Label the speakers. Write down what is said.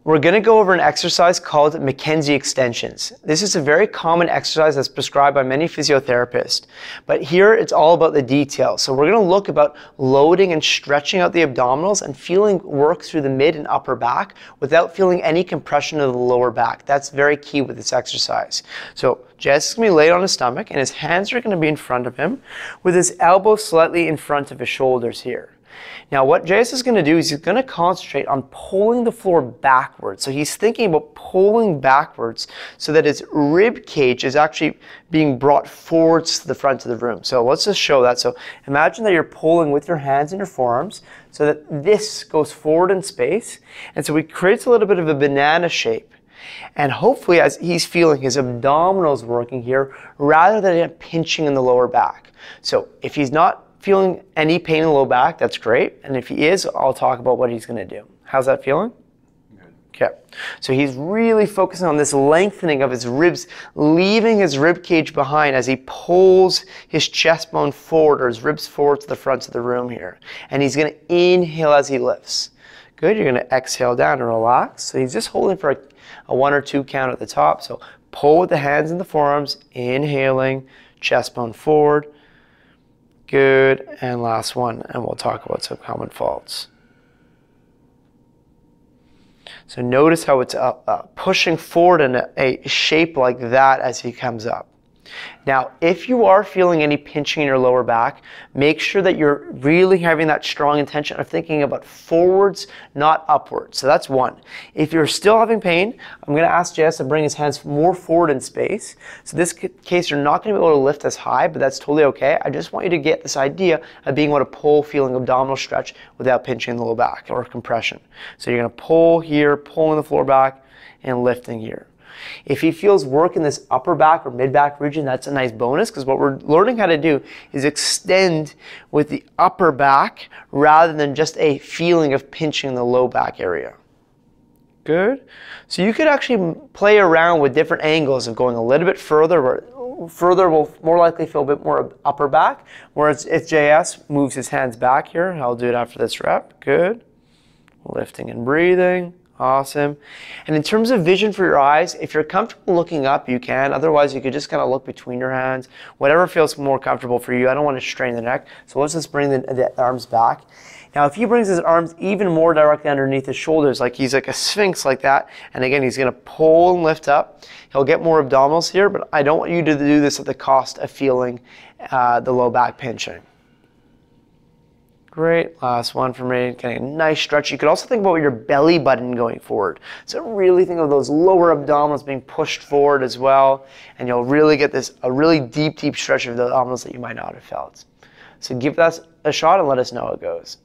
Speaker 1: We're going to go over an exercise called McKenzie Extensions. This is a very common exercise that's prescribed by many physiotherapists, but here it's all about the details. So we're going to look about loading and stretching out the abdominals and feeling work through the mid and upper back without feeling any compression of the lower back. That's very key with this exercise. So Jess is going to be laid on his stomach and his hands are going to be in front of him with his elbows slightly in front of his shoulders here. Now what Jace is going to do is he's going to concentrate on pulling the floor backwards. So he's thinking about pulling backwards so that his rib cage is actually being brought forwards to the front of the room. So let's just show that. So imagine that you're pulling with your hands and your forearms so that this goes forward in space. And so it creates a little bit of a banana shape. And hopefully as he's feeling his abdominals working here rather than pinching in the lower back. So if he's not feeling any pain in the low back, that's great. And if he is, I'll talk about what he's going to do. How's that feeling? Good. Okay. So he's really focusing on this lengthening of his ribs, leaving his rib cage behind as he pulls his chest bone forward or his ribs forward to the front of the room here. And he's going to inhale as he lifts. Good. You're going to exhale down and relax. So he's just holding for a 1 or 2 count at the top. So pull with the hands and the forearms, inhaling, chest bone forward. Good, and last one, and we'll talk about some common faults. So notice how it's pushing forward in a shape like that as he comes up. Now, if you are feeling any pinching in your lower back, make sure that you're really having that strong intention of thinking about forwards, not upwards. So that's one. If you're still having pain, I'm going to ask Jess to bring his hands more forward in space. So in this case, you're not going to be able to lift as high, but that's totally okay. I just want you to get this idea of being able to pull, feeling abdominal stretch without pinching the low back or compression. So you're going to pull here, pulling the floor back, and lifting here. If he feels work in this upper back or mid back region, that's a nice bonus because what we're learning how to do is extend with the upper back rather than just a feeling of pinching the low back area. Good. So you could actually play around with different angles of going a little bit further, where further will more likely feel a bit more upper back, whereas if JS moves his hands back here, I'll do it after this rep. Good. Lifting and breathing. Awesome. And in terms of vision for your eyes, if you're comfortable looking up, you can. Otherwise, you could just kind of look between your hands. Whatever feels more comfortable for you. I don't want to strain the neck. So let's just bring the arms back. Now, if he brings his arms even more directly underneath his shoulders, like he's like a sphinx like that, and again, he's going to pull and lift up. He'll get more abdominals here, but I don't want you to do this at the cost of feeling the low back pinching. Great, last one for me, getting a nice stretch. You could also think about your belly button going forward. So really think of those lower abdominals being pushed forward as well, and you'll really get a really deep stretch of the abdominals that you might not have felt. So give that a shot and let us know how it goes.